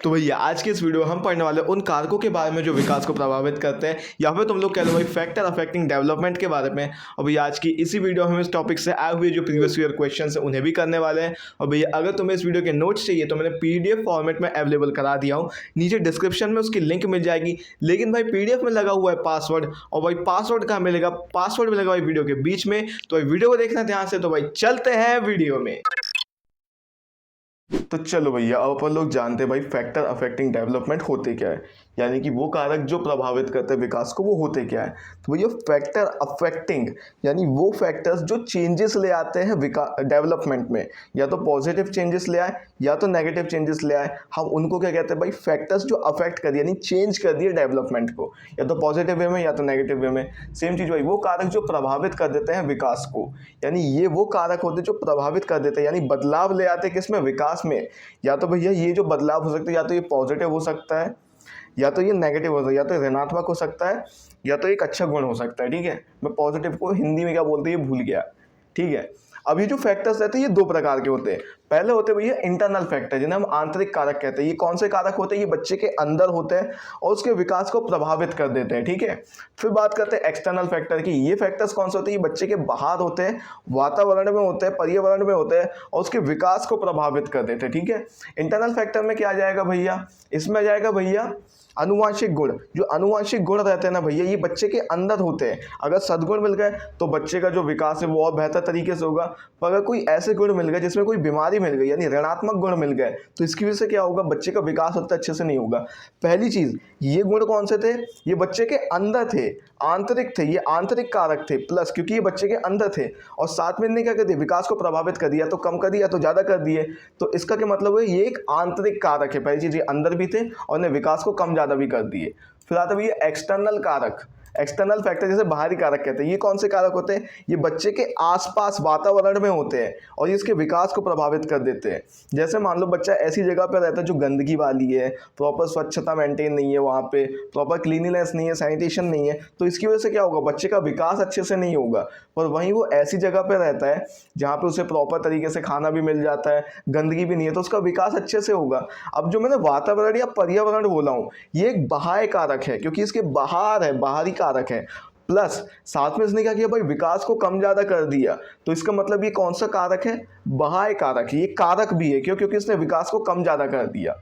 तो भैया आज की इस वीडियो में हम पढ़ने वाले उन कारकों के बारे में जो विकास को प्रभावित करते हैं, या फिर तुम लोग कह लो भाई फैक्टर अफेक्टिंग डेवलपमेंट के बारे में। और भैया आज की इसी वीडियो में हम इस टॉपिक से आए हुए जो प्रीवियस ईयर क्वेश्चन है उन्हें भी करने वाले हैं। और भैया अगर तुम्हें इस वीडियो के नोट्स चाहिए तो मैंने पीडीएफ फॉर्मेट में अवेलेबल करा दिया हूँ, नीचे डिस्क्रिप्शन में उसकी लिंक मिल जाएगी। लेकिन भाई पीडीएफ में लगा हुआ है पासवर्ड, और भाई पासवर्ड कहाँ मिलेगा? पासवर्ड मिलेगा भाई वीडियो के बीच में। तो भाई वीडियो को देखना ध्यान से। तो भाई चलते हैं वीडियो में। तो चलो भैया अब अपन लोग जानते हैं भाई फैक्टर अफेक्टिंग डेवलपमेंट होते क्या है, यानी कि वो कारक जो प्रभावित करते हैं विकास को, वो होते क्या है। तो भैया फैक्टर अफेक्टिंग यानी वो फैक्टर्स जो चेंजेस ले आते हैं डेवलपमेंट में, या तो पॉजिटिव चेंजेस ले आए या तो नेगेटिव चेंजेस ले आए, हम उनको क्या कहते हैं भाई फैक्टर्स जो अफेक्ट कर दिए यानी चेंज कर दिए डेवलपमेंट को, या तो पॉजिटिव वे में या तो नेगेटिव वे में। सेम चीज़ भाई वो कारक जो प्रभावित कर देते हैं विकास को, यानी ये वो कारक होते हैं जो प्रभावित कर देते हैं यानी बदलाव ले आते हैं किसमें, विकास में। या तो भैया ये जो बदलाव हो सकता है या तो ये पॉजिटिव हो सकता है, या तो ये नेगेटिव हो सकता है, या तो ऋणात्मक हो सकता है, या तो एक अच्छा गुण हो सकता है। ठीक है, मैं पॉजिटिव को हिंदी में क्या बोलते हैं ये भूल गया। ठीक है, अब ये जो फैक्टर्स रहते हैं ये दो प्रकार के होते हैं। पहले होते हैं भैया इंटरनल फैक्टर जिन्हें हम आंतरिक कारक कहते हैं। ये कौन से कारक होते हैं? ये बच्चे के अंदर होते हैं और उसके विकास को प्रभावित कर देते हैं। ठीक है, फिर बात करते हैं एक्सटर्नल फैक्टर की। ये फैक्टर्स कौन से होते हैं? ये बच्चे के बाहर होते हैं, वातावरण में होते हैं, पर्यावरण में होते हैं और उसके विकास को प्रभावित कर देते हैं। ठीक है, इंटरनल फैक्टर में क्या आ जाएगा भैया? इसमें आ जाएगा भैया अनुवांशिक गुण। जो अनुवांशिक गुण रहते हैं ना भैया, ये बच्चे के अंदर होते हैं। अगर सद्गुण मिल गए तो बच्चे का जो विकास है वो और बेहतर तरीके से होगा। पर अगर कोई ऐसे गुण मिल गए जिसमें कोई बीमारी मिल गई यानी ऋणात्मक गुण मिल गए, तो इसकी वजह से क्या होगा? बच्चे का विकास उतना अच्छे से नहीं होगा। पहली चीज़, ये गुण कौन से थे? ये बच्चे के अंदर थे, आंतरिक थे, ये आंतरिक कारक थे प्लस, क्योंकि ये बच्चे के अंदर थे। और साथ में इन्हें क्या कर दिया? विकास को प्रभावित कर दिया, तो कम कर दिया तो ज़्यादा कर दिए। तो इसका क्या मतलब है? ये एक आंतरिक कारक है। पहली चीज़, ये अंदर भी थे और इन्हें विकास को कम ज़्यादा भी कर दिए। फिर आता है भैया एक्सटर्नल कारक, एक्सटर्नल फैक्टर जैसे बाहरी कारक कहते हैं। ये कौन से कारक होते हैं? ये बच्चे के आसपास वातावरण में होते हैं और ये इसके विकास को प्रभावित कर देते हैं। जैसे मान लो बच्चा ऐसी जगह पर रहता है जो गंदगी वाली है, प्रॉपर स्वच्छता मेंटेन नहीं है, वहाँ पे प्रॉपर क्लीनिनेस नहीं है, सैनिटेशन नहीं है, तो इसकी वजह से क्या होगा? बच्चे का विकास अच्छे से नहीं होगा। पर वहीं वो ऐसी जगह पर रहता है जहाँ पर उसे प्रॉपर तरीके से खाना भी मिल जाता है, गंदगी भी नहीं है, तो उसका विकास अच्छे से होगा। अब जो मैंने वातावरण या पर्यावरण बोला हूँ, ये एक बाह्य कारक है क्योंकि इसके बाहर है, बाहरी कारक है। प्लस साथ में इसने क्या किया भाई? विकास को कम ज्यादा कर दिया। तो इसका मतलब ये कौन सा कारक है? बाह्य कारक है। ये कारक भी है क्यों? क्योंकि इसने विकास को कम ज्यादा कर दिया।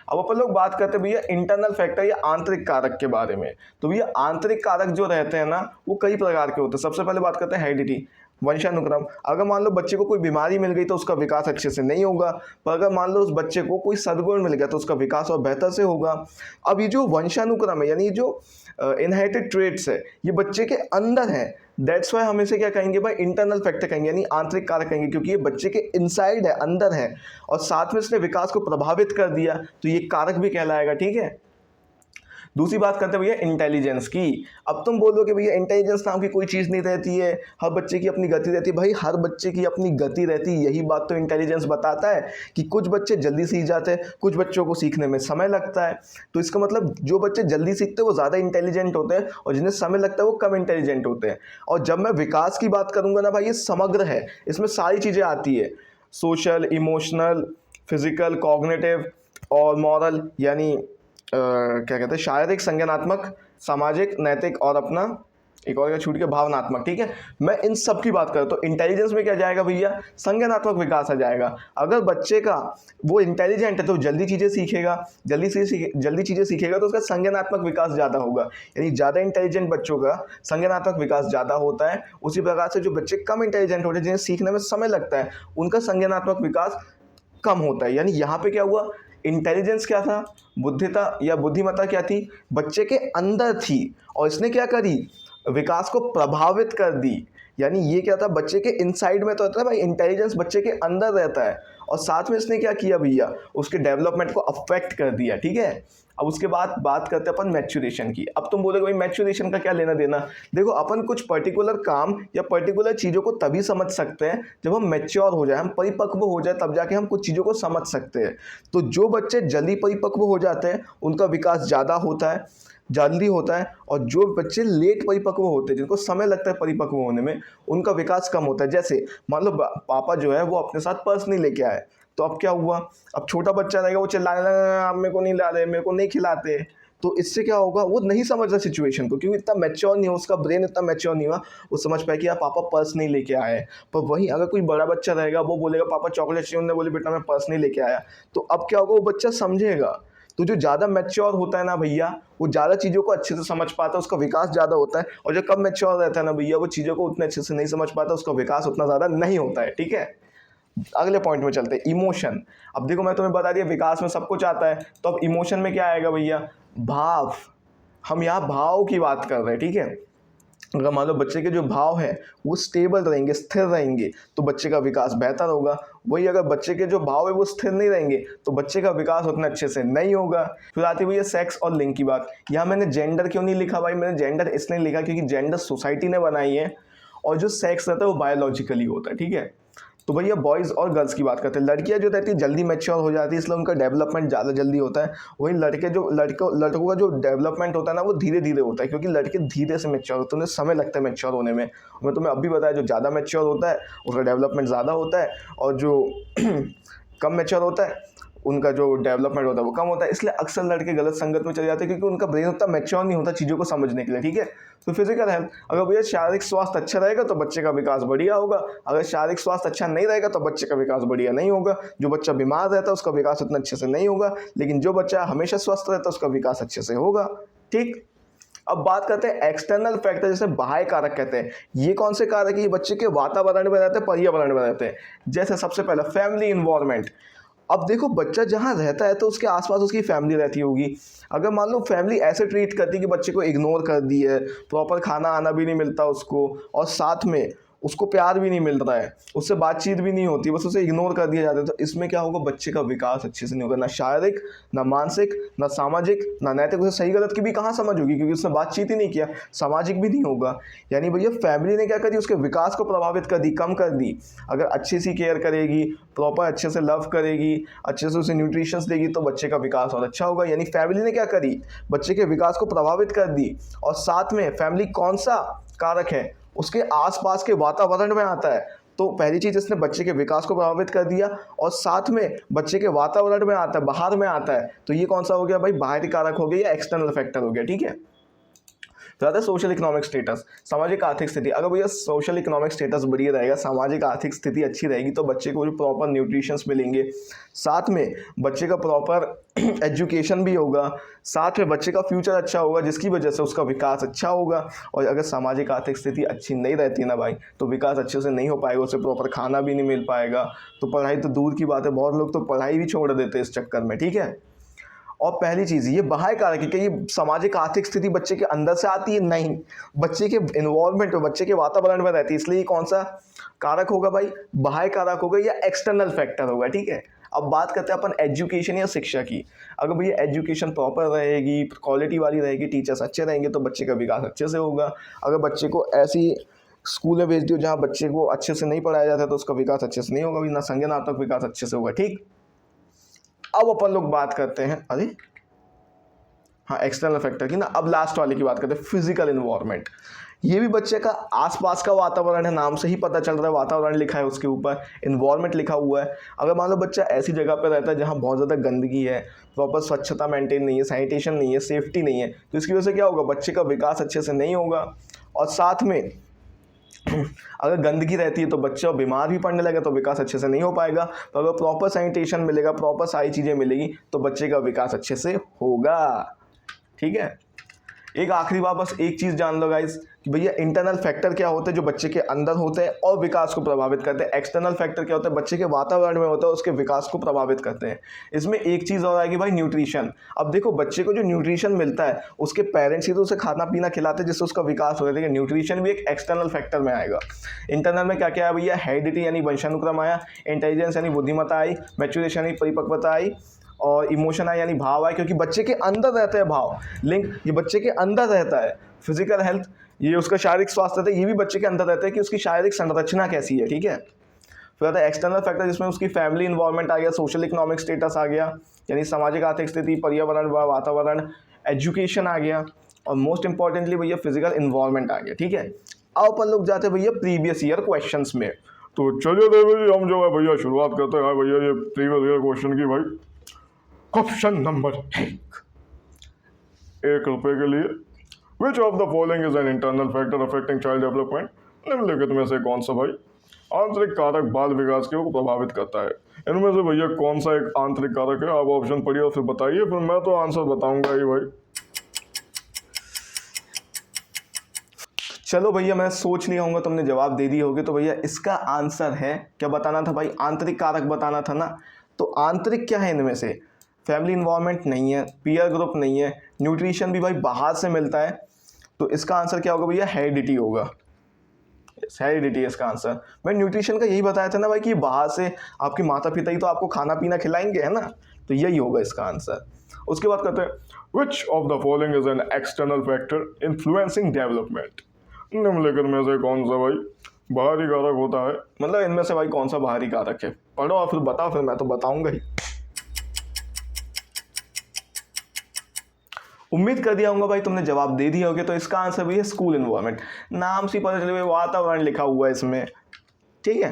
अब अपन लोग बात करते हैं भैया इंटरनल फैक्टर या आंतरिक कारक के बारे में। तो भैया आंतरिक कारक जो रहते हैं ना, वो कई प्रकार के होते हैं। सबसे पहले बात करते हैं हेरिडिटी, वंशानुक्रम। अगर मान लो बच्चे को कोई बीमारी मिल गई तो उसका विकास अच्छे से नहीं होगा, पर अगर मान लो उस बच्चे को कोई सद्गुण मिल गया तो उसका विकास और बेहतर से होगा। अब ये जो वंशानुक्रम है यानी जो इनहेरिटेड ट्रेट्स है, ये बच्चे के अंदर है। दैट्स वाई हम इसे क्या कहेंगे भाई? इंटरनल फैक्टर कहेंगे यानी आंतरिक कारक कहेंगे, क्योंकि ये बच्चे के इनसाइड है, अंदर है और साथ में इसने विकास को प्रभावित कर दिया, तो ये कारक भी कहलाएगा। ठीक है, दूसरी बात करते हैं भैया इंटेलिजेंस की। अब तुम बोलोगे भैया इंटेलिजेंस नाम की कोई चीज़ नहीं रहती है, हर बच्चे की अपनी गति रहती है। भाई हर बच्चे की अपनी गति रहती है, यही बात तो इंटेलिजेंस बताता है कि कुछ बच्चे जल्दी सीख जाते हैं, कुछ बच्चों को सीखने में समय लगता है। तो इसका मतलब जो बच्चे जल्दी सीखते हैं वो ज़्यादा इंटेलिजेंट होते हैं और जिन्हें समय लगता है वो कम इंटेलिजेंट होते हैं। और जब मैं विकास की बात करूँगा ना भाई, ये समग्र है, इसमें सारी चीज़ें आती है, सोशल, इमोशनल, फिजिकल, कॉग्निटिव और मॉरल, यानी क्या कहते हैं, शारीरिक, संज्ञानात्मक, सामाजिक, नैतिक और अपना एक और क्या छूट के, भावनात्मक। ठीक है, मैं इन सब की बात करूँ तो इंटेलिजेंस में क्या जाएगा भैया? संज्ञानात्मक विकास आ जाएगा। अगर बच्चे का वो इंटेलिजेंट है तो जल्दी चीज़ें सीखेगा, जल्दी चीज़ें सीखेगा तो उसका संज्ञानात्मक विकास ज़्यादा होगा, यानी ज़्यादा इंटेलिजेंट बच्चों का संज्ञानात्मक विकास ज़्यादा होता है। उसी प्रकार से जो बच्चे कम इंटेलिजेंट होते हैं, जिन्हें सीखने में समय लगता है, उनका संज्ञानात्मक विकास कम होता है। यानी यहाँ पे क्या हुआ? इंटेलिजेंस क्या था? बुद्धिता या बुद्धिमत्ता क्या थी? बच्चे के अंदर थी और इसने क्या करी? विकास को प्रभावित कर दी। यानी ये क्या था? बच्चे के इनसाइड में तो होता है भाई, इंटेलिजेंस बच्चे के अंदर रहता है और साथ में इसने क्या किया भैया? उसके डेवलपमेंट को अफेक्ट कर दिया। ठीक है, अब उसके बाद बात करते हैं अपन मैच्योरेशन की। अब तुम बोलोगे भाई मैच्योरेशन का क्या लेना देना? देखो, अपन कुछ पर्टिकुलर काम या पर्टिकुलर चीज़ों को तभी समझ सकते हैं जब हम मैच्योर हो जाए, हम परिपक्व हो जाए, तब जाके हम कुछ चीज़ों को समझ सकते हैं। तो जो बच्चे जल्दी परिपक्व हो जाते हैं उनका विकास ज़्यादा होता है, जल्दी होता है, और जो बच्चे लेट परिपक्व होते हैं, जिनको समय लगता है परिपक्व होने में, उनका विकास कम होता है। जैसे मान लो पापा जो है वो अपने साथ पर्स नहीं लेके आए, तो अब क्या हुआ, अब छोटा बच्चा रहेगा वो चिल्लाने लगेगा, आप मेरे को नहीं ला रहे, मेरे को नहीं खिलाते। तो इससे क्या होगा, वो नहीं समझ रहा सिचुएशन को, क्योंकि इतना मैच्योर नहीं हो, उसका ब्रेन इतना मैच्योर नहीं हुआ वो समझ पाए कि यार पापा पर्स नहीं लेके आए। पर वहीं अगर कोई बड़ा बच्चा रहेगा वो बोलेगा पापा चॉकलेट चाहिए, उन्होंने बोले बेटा मैं पर्स नहीं लेके आया, तो अब क्या होगा, वो बच्चा समझेगा। तो जो ज़्यादा मैच्योर होता है ना भैया, वो ज़्यादा चीज़ों को अच्छे से समझ पाता है, उसका विकास ज़्यादा होता है। और जो कम मैच्योर रहता है ना भैया, वो चीज़ों को उतने अच्छे से नहीं समझ पाता, उसका विकास उतना ज़्यादा नहीं होता है। ठीक है, अगले पॉइंट में चलते हैं, इमोशन। अब देखो मैं तुम्हें बता दिया विकास में सब कुछ आता है, तो अब इमोशन में क्या आएगा भैया, भाव। हम यहाँ भाव की बात कर रहे हैं। ठीक है, अगर मान लो बच्चे के जो भाव हैं वो स्टेबल रहेंगे, स्थिर रहेंगे, तो बच्चे का विकास बेहतर होगा। वही अगर बच्चे के जो भाव है वो स्थिर नहीं रहेंगे तो बच्चे का विकास उतना अच्छे से नहीं होगा। फिर आती है भैया सेक्स और लिंग की बात। यहाँ मैंने जेंडर क्यों नहीं लिखा भाई, मैंने जेंडर इसलिए लिखा क्योंकि जेंडर सोसाइटी ने बनाई है, और जो सेक्स रहता है वो बायोलॉजिकली होता है। ठीक है, तो भैया बॉयज़ और गर्ल्स की बात करते हैं। लड़कियां जो रहती है जल्दी मैच्योर हो जाती है, इसलिए उनका डेवलपमेंट ज़्यादा जल्दी होता है। वहीं लड़कों का जो डेवलपमेंट होता है ना वो धीरे धीरे होता है, क्योंकि लड़के धीरे से मैच्योर होते हैं, उन्हें समय लगता है मैच्योर होने में। मैं तुम्हें अभी बताया जो ज़्यादा मैच्योर होता है उसका डेवलपमेंट ज़्यादा होता है, और जो कम मैच्योर होता है उनका जो डेवलपमेंट होता है वो कम होता है। इसलिए अक्सर लड़के गलत संगत में चले जाते हैं, क्योंकि उनका ब्रेन उतना मैच्योर नहीं होता चीज़ों को समझने के लिए। ठीक है, तो फिजिकल हेल्थ, अगर भैया शारीरिक स्वास्थ्य अच्छा रहेगा तो बच्चे का विकास बढ़िया होगा, अगर शारीरिक स्वास्थ्य अच्छा नहीं रहेगा तो बच्चे का विकास बढ़िया नहीं होगा। जो बच्चा बीमार रहता है उसका विकास उतना अच्छे से नहीं होगा, लेकिन जो बच्चा हमेशा स्वस्थ रहता है उसका विकास अच्छे से होगा। ठीक, अब बात करते हैं एक्सटर्नल फैक्टर, जैसे बाह्य कारक कहते हैं। ये कौन से कारक है, ये बच्चे के वातावरण में रहते हैं, पर्यावरण में रहते हैं। जैसे सबसे पहला फैमिली इन्वायरमेंट। अब देखो बच्चा जहाँ रहता है तो उसके आसपास उसकी फैमिली रहती होगी। अगर मान लो फैमिली ऐसे ट्रीट करती है कि बच्चे को इग्नोर कर दी है, प्रॉपर खाना आना भी नहीं मिलता उसको, और साथ में उसको प्यार भी नहीं मिल रहा है, उससे बातचीत भी नहीं होती, बस उसे इग्नोर कर दिया जाता है, तो इसमें क्या होगा, बच्चे का विकास अच्छे से नहीं होगा, ना शारीरिक, ना मानसिक, ना सामाजिक, ना नैतिक। उसे सही गलत की भी कहाँ समझ होगी, क्योंकि उसने बातचीत ही नहीं किया। सामाजिक भी नहीं होगा। यानी भैया फैमिली ने क्या करी, उसके विकास को प्रभावित कर दी, कम कर दी। अगर अच्छी सी केयर करेगी, प्रॉपर अच्छे से लव करेगी, अच्छे से उसे न्यूट्रिशंस देगी, तो बच्चे का विकास और अच्छा होगा। यानी फैमिली ने क्या करी, बच्चे के विकास को प्रभावित कर दी। और साथ में फैमिली कौन सा कारक है, उसके आसपास के वातावरण में आता है। तो पहली चीज़ इसने बच्चे के विकास को प्रभावित कर दिया, और साथ में बच्चे के वातावरण में आता है, बाहर में आता है। तो ये कौन सा हो गया भाई, बाहरी कारक हो गया या एक्सटर्नल फैक्टर हो गया। ठीक है, तो आता है सोशल इकोनॉमिक स्टेटस, सामाजिक आर्थिक स्थिति। अगर भैया सोशल इकोनॉमिक स्टेटस बढ़िया रहेगा, सामाजिक आर्थिक स्थिति अच्छी रहेगी, तो बच्चे को जो प्रॉपर न्यूट्रिशंस मिलेंगे, साथ में बच्चे का प्रॉपर एजुकेशन भी होगा, साथ में बच्चे का फ्यूचर अच्छा होगा, जिसकी वजह से उसका विकास अच्छा होगा। और अगर सामाजिक आर्थिक स्थिति अच्छी नहीं रहती ना भाई, तो विकास अच्छे से नहीं हो पाएगा, उसे प्रॉपर खाना भी नहीं मिल पाएगा, तो पढ़ाई तो दूर की बात है, बहुत लोग तो पढ़ाई भी छोड़ देते हैं इस चक्कर में। ठीक है, और पहली चीज़ ये बाह्य कारक है कि ये सामाजिक आर्थिक स्थिति बच्चे के अंदर से आती है, नहीं, बच्चे के इन्वॉल्वमेंट में, बच्चे के वातावरण में रहती है। इसलिए कौन सा कारक होगा भाई, बाह्य कारक होगा या एक्सटर्नल फैक्टर होगा। ठीक है, अब बात करते हैं अपन एजुकेशन या शिक्षा की। अगर भैया एजुकेशन प्रॉपर रहेगी, क्वालिटी वाली रहेगी, टीचर्स अच्छे रहेंगे, तो बच्चे का विकास अच्छे से होगा। अगर बच्चे को ऐसी स्कूल में भेज दियो जहाँ बच्चे को अच्छे से नहीं पढ़ाया जाता, तो उसका विकास अच्छे से नहीं होगा, ना संज्ञानात्मक विकास अच्छे से होगा। ठीक, अब अपन लोग बात करते हैं, अरे हाँ, एक्सटर्नल फैक्टर की ना। अब लास्ट वाले की बात करते हैं, फिजिकल इन्वायरमेंट। ये भी बच्चे का आसपास का वातावरण है, नाम से ही पता चल रहा है, वातावरण लिखा है उसके ऊपर, इन्वायरमेंट लिखा हुआ है। अगर मान लो बच्चा ऐसी जगह पर रहता है जहाँ बहुत ज़्यादा गंदगी है, प्रॉपर स्वच्छता मेंटेन नहीं है, सैनिटेशन नहीं है, सेफ्टी नहीं है, तो इसकी वजह से क्या होगा, बच्चे का विकास अच्छे से नहीं होगा। और साथ में अगर गंदगी रहती है तो बच्चा बीमार भी पड़ने लगेगा, तो विकास अच्छे से नहीं हो पाएगा। तो अगर प्रॉपर सैनिटेशन मिलेगा, प्रॉपर सारी चीज़ें मिलेगी, तो बच्चे का विकास अच्छे से होगा। ठीक है, एक आखिरी बात, बस एक चीज़ जान लो गाइस कि भैया इंटरनल फैक्टर क्या होते हैं, जो बच्चे के अंदर होते हैं और विकास को प्रभावित करते हैं। एक्सटर्नल फैक्टर क्या होता है, बच्चे के वातावरण में होता है, उसके विकास को प्रभावित करते हैं। इसमें एक चीज़ और आएगी भाई, न्यूट्रिशन। अब देखो बच्चे को जो न्यूट्रिशन मिलता है, उसके पेरेंट्स ही तो उसे खाना पीना खिलाते हैं जिससे उसका विकास होता है। लेकिन न्यूट्रिशन भी एक एक्सटर्नल फैक्टर में आएगा। इंटरनल में क्या क्या है भैया, हेरिडिटी यानी वंशानुक्रम आया, इंटेलिजेंस यानी बुद्धिमत्ता आई, मैच्योरेशन यानी परिपक्वता आई, और इमोशन आया यानी भाव आए, क्योंकि बच्चे के अंदर रहते हैं भाव, लिंक ये बच्चे के अंदर रहता है। फिजिकल हेल्थ, ये उसका शारीरिक स्वास्थ्य रहता है, ये भी बच्चे के अंदर रहता है कि उसकी शारीरिक संरचना कैसी है। ठीक है, फिर आता है एक्सटर्नल फैक्टर, जिसमें उसकी फैमिली इन्वॉल्वमेंट आ गया, सोशल इकोनॉमिक स्टेटस आ गया, यानी सामाजिक आर्थिक स्थिति, पर्यावरण व वातावरण, एजुकेशन आ गया, और मोस्ट इंपॉर्टेंटली भैया फिजिकल इन्वॉल्वमेंट आ गया। ठीक है, अब अपन लोग जाते हैं भैया प्रीवियस ईयर क्वेश्चंस में। तो चलिए देवी जी हम जो है भैया शुरुआत करते हैं भैया ये प्रीवियस ईयर क्वेश्चन की भाई। क्वेश्चन नंबर 1 रुपए के लिए, which of the following is an internal factor affecting child development? निम्नलिखित में से कौन सा भाई आंतरिक कारक बाल विकास को प्रभावित करता है? इनमें से भैया कौन सा एक आंतरिक कारक है? आप ऑप्शन पढ़िए और फिर बताइए, फिर मैं तो आंसर बताऊंगा ही भाई। चलो भैया, मैं सोच लिया होगा, तुमने जवाब दे दी होगी। तो भैया इसका आंसर है, क्या बताना था भाई? आंतरिक कारक बताना था ना। तो आंतरिक क्या है इनमें से? फैमिली इन्वायरमेंट नहीं है, पीयर ग्रुप नहीं है, न्यूट्रिशन भी भाई बाहर से मिलता है। तो इसका आंसर क्या होगा भैया? हेरिडिटी होगा। हेरिडिटी है इसका आंसर। भाई न्यूट्रिशन का यही बताया था ना भाई कि बाहर से आपके माता पिता ही तो आपको खाना पीना खिलाएंगे, है ना। तो यही होगा इसका आंसर। उसके बाद कहते हैं which of the following is an external factor influencing development? निम्नलिखित में से कौन सा भाई बाहरी कारक होता है? मतलब इनमें से भाई कौन सा बाहरी कारक है? पढ़ो और फिर बताओ, फिर मैं तो बताऊंगा ही। उम्मीद कर दिया होगा भाई तुमने जवाब दे दिया होगा। तो इसका आंसर भी है स्कूल एनवायरनमेंट। नाम से पता चले भाई वातावरण लिखा हुआ है इसमें, ठीक है।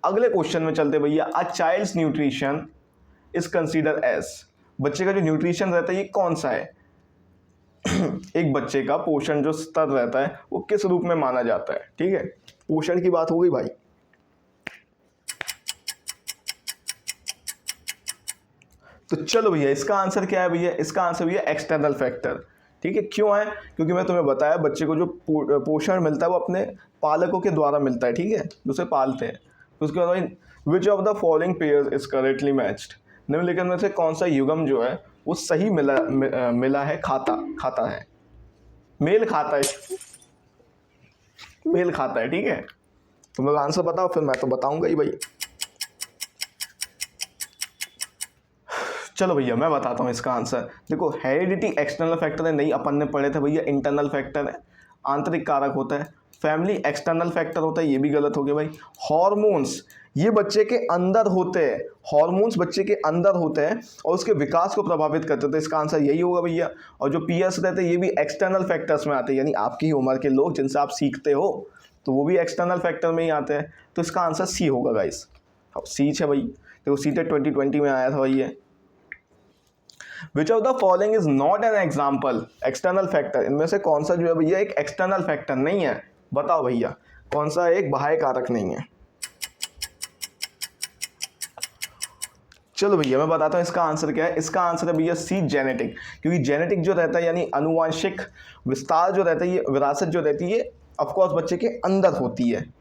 अगले क्वेश्चन में चलते भैया। A child's nutrition is consider as, बच्चे का जो न्यूट्रिशन रहता है ये कौन सा है? एक बच्चे का पोषण जो स्तर रहता है वो किस रूप में माना जाता है? ठीक है, पोषण की बात हो गई भाई। तो चलो भैया इसका आंसर क्या है भैया? इसका आंसर भैया एक्सटर्नल फैक्टर। ठीक है, क्यों है? क्योंकि मैं तुम्हें बताया बच्चे को जो पोषण मिलता है वो अपने पालकों के द्वारा मिलता है, ठीक है, जो उसे पालते हैं। तो उसके बाद भाई which of the following pairs is correctly matched? निम्नलिखित में से कौन सा युग्म जो है वो सही मिला है, खाता है, मेल खाता है, मेल खाता है, ठीक है। तुम लोग आंसर बताओ, फिर मैं तो बताऊंगा ही भाई। चलो भैया मैं बताता हूँ इसका आंसर। देखो हेरिडिटी एक्सटर्नल फैक्टर है, नहीं अपन ने पढ़े थे भैया, इंटरनल फैक्टर है, आंतरिक कारक होता है। फैमिली एक्सटर्नल फैक्टर होता है, ये भी गलत हो गया भाई। हॉर्मोन्स ये बच्चे के अंदर होते हैं, हॉर्मोन्स बच्चे के अंदर होते हैं और उसके विकास को प्रभावित करते हैं। तो इसका आंसर यही होगा भैया। और जो पीयर्स रहते हैं ये भी एक्सटर्नल फैक्टर्स में आते हैं, यानी आपकी ही उम्र के लोग जिनसे आप सीखते हो तो वो भी एक्सटर्नल फैक्टर में ही आते हैं। तो इसका आंसर सी होगा गाइस। अब सी है भाई, देखो सी टेट 2020 में आया था भाई ये। Which of the following is not an example external factor? इनमें से कौन सा जो है भैया एक एक्सटर्नल फैक्टर नहीं है? बताओ भैया कौन सा एक बाह्य कारक नहीं है? चलो भैया मैं बताता हूँ इसका आंसर क्या है। इसका आंसर है भैया सी, जेनेटिक। क्योंकि जेनेटिक जो रहता है यानी अनुवांशिक विस्तार जो रहता है, ये विरासत जो रहती है ऑफकोर्स बच्चे के अंदर होती है।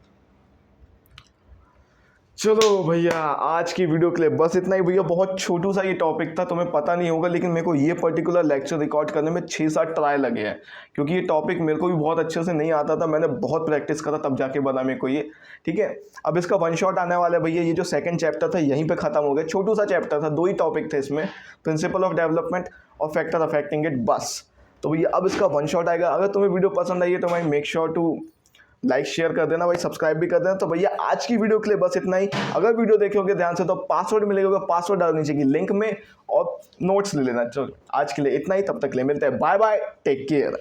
चलो भैया आज की वीडियो के लिए बस इतना ही भैया। बहुत छोटू सा ये टॉपिक था, तुम्हें पता नहीं होगा, लेकिन मेरे को ये पर्टिकुलर लेक्चर रिकॉर्ड करने में 6-7 ट्राई लगे हैं, क्योंकि ये टॉपिक मेरे को भी बहुत अच्छे से नहीं आता था। मैंने बहुत प्रैक्टिस करा तब जाके बना मेरे को ये, ठीक है। अब इसका वन शॉट आने वाला है भैया। ये जो सेकंड चैप्टर था यहीं पे खत्म हो गया। छोटू सा चैप्टर था, 2 ही टॉपिक थे इसमें, प्रिंसिपल ऑफ डेवलपमेंट और फैक्टर अफेक्टिंग इट, बस। तो भैया अब इसका वन शॉट आएगा। अगर तुम्हें वीडियो पसंद आई है तो भाई make sure to like share कर देना भाई, सब्सक्राइब भी कर देना। तो भैया आज की वीडियो के लिए बस इतना ही। अगर वीडियो देखोगे ध्यान से तो पासवर्ड मिलेगा, पासवर्ड डाल नीचे की लिंक में और नोट्स ले लेना। चलो आज के लिए इतना ही, तब तक के लिए मिलते हैं, बाय बाय, टेक केयर।